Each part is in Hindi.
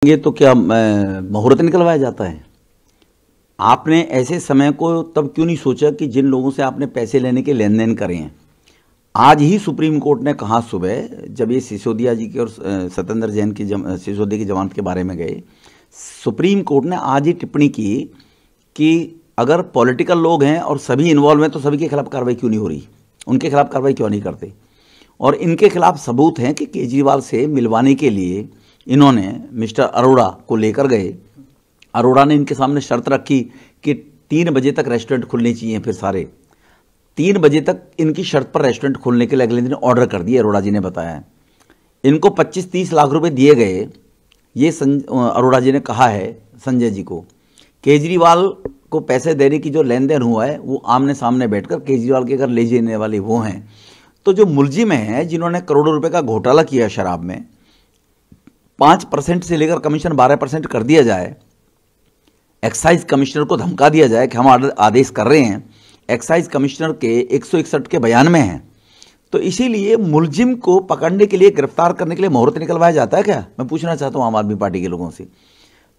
ये तो क्या मुहूर्त निकलवाया जाता है। आपने ऐसे समय को तब क्यों नहीं सोचा कि जिन लोगों से आपने पैसे लेने के लेन देन करे हैं। आज ही सुप्रीम कोर्ट ने कहा सुबह, जब ये सिसोदिया जी के और सत्येंद्र जैन की सिसोदिया की जमानत के बारे में गए, सुप्रीम कोर्ट ने आज ही टिप्पणी की कि अगर पॉलिटिकल लोग हैं और सभी इन्वॉल्व हैं तो सभी के खिलाफ कार्रवाई क्यों नहीं हो रही, उनके खिलाफ कार्रवाई क्यों नहीं करते। और इनके खिलाफ सबूत हैं कि केजरीवाल से मिलवाने के लिए इन्होंने मिस्टर अरोड़ा को लेकर गए। अरोड़ा ने इनके सामने शर्त रखी कि 3 बजे तक रेस्टोरेंट खुलने चाहिए। फिर सारे 3 बजे तक इनकी शर्त पर रेस्टोरेंट खोलने के लिए अगले दिन ऑर्डर कर दिए। अरोड़ा जी ने बताया इनको 25-30 लाख रुपए दिए गए। ये अरोड़ा जी ने कहा है संजय जी को, केजरीवाल को पैसे देने की जो लेन देन हुआ है वो आमने सामने बैठकर केजरीवाल के घर ले जाने वाले वो हैं। तो जो मुलजिम हैं जिन्होंने करोड़ों रुपए का घोटाला किया शराब में, 5% से लेकर कमीशन 12% कर दिया जाए, एक्साइज कमिश्नर को धमका दिया जाए कि हम आदेश कर रहे हैं, एक्साइज कमिश्नर के 161 के बयान में हैं। तो इसीलिए मुलजिम को पकड़ने के लिए, गिरफ्तार करने के लिए मुहूर्त निकलवाया जाता है क्या? मैं पूछना चाहता हूं आम आदमी पार्टी के लोगों से।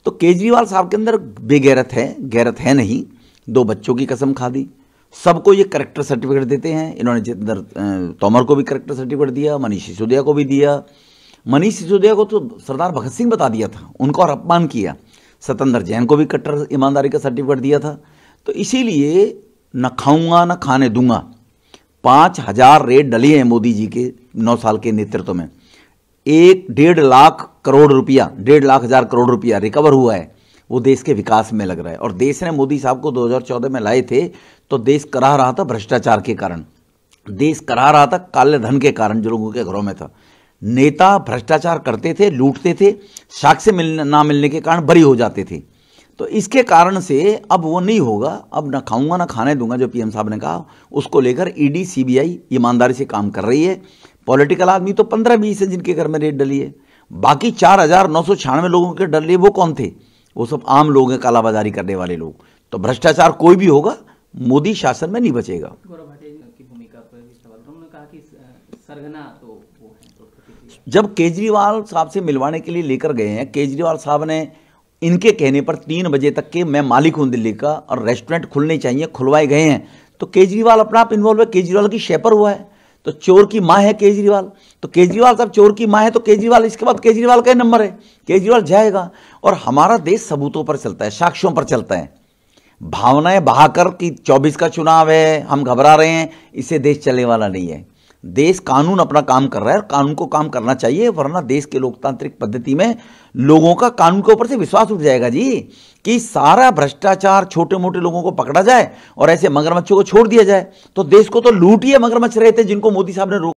तो केजरीवाल साहब के अंदर बेगैरत है, गैरत है नहीं। 2 बच्चों की कसम खा दी, सबको ये करेक्टर सर्टिफिकेट देते हैं। इन्होंने जितेंद्र तोमर को भी करेक्टर सर्टिफिकेट दिया, मनीष सिसोदिया को भी दिया। मनीष सिसोदिया को तो सरदार भगत सिंह बता दिया था, उनको और अपमान किया। सत्येंद्र जैन को भी कट्टर ईमानदारी का सर्टिफिकेट दिया था। तो इसीलिए न खाऊंगा न खाने दूंगा। 5000 रेड डली हैं मोदी जी के 9 साल के नेतृत्व में। 1.5 लाख करोड़ रुपया, 1,50,000 करोड़ रुपया रिकवर हुआ है। वो देश के विकास में लग रहा है। और देश ने मोदी साहब को 2014 में लाए थे तो देश कराह रहा था भ्रष्टाचार के कारण, देश कराह रहा था काले धन के कारण जो लोगों के घरों में था। नेता भ्रष्टाचार करते थे, लूटते थे, साक्ष्य ना मिलने के कारण बरी हो जाते थे। तो इसके कारण से अब वो नहीं होगा। अब ना खाऊंगा ना खाने दूंगा जो पीएम साहब ने कहा, उसको लेकर ईडी सीबीआई ईमानदारी से काम कर रही है। पॉलिटिकल आदमी तो 15-20 है जिनके घर में रेड डली है। बाकी 4,996 लोगों के डर लिए वो कौन थे? वो सब आम लोग हैं, कालाबाजारी करने वाले लोग। तो भ्रष्टाचार कोई भी होगा, मोदी शासन में नहीं बचेगा। जब केजरीवाल साहब से मिलवाने के लिए लेकर गए हैं, केजरीवाल साहब ने इनके कहने पर 3 बजे तक के मैं मालिक हूं दिल्ली का और रेस्टोरेंट खुलने चाहिए, खुलवाए गए हैं। तो केजरीवाल अपना आप इन्वॉल्व है, केजरीवाल की शय पर हुआ है। तो चोर की मां है केजरीवाल, तो केजरीवाल साहब चोर की मां है तो केजरीवाल, इसके बाद केजरीवाल का नंबर है, केजरीवाल जाएगा। और हमारा देश सबूतों पर चलता है, साक्ष्यों पर चलता है। भावनाएं बहाकर कि 24 का चुनाव है, हम घबरा रहे हैं, इससे देश चलने वाला नहीं है। देश कानून अपना काम कर रहा है, कानून को काम करना चाहिए, वरना देश के लोकतांत्रिक पद्धति में लोगों का कानून के ऊपर से विश्वास उठ जाएगा जी। कि सारा भ्रष्टाचार छोटे मोटे लोगों को पकड़ा जाए और ऐसे मगरमच्छों को छोड़ दिया जाए। तो देश को तो लूट ही मगरमच्छ रहे थे जिनको मोदी साहब ने रोक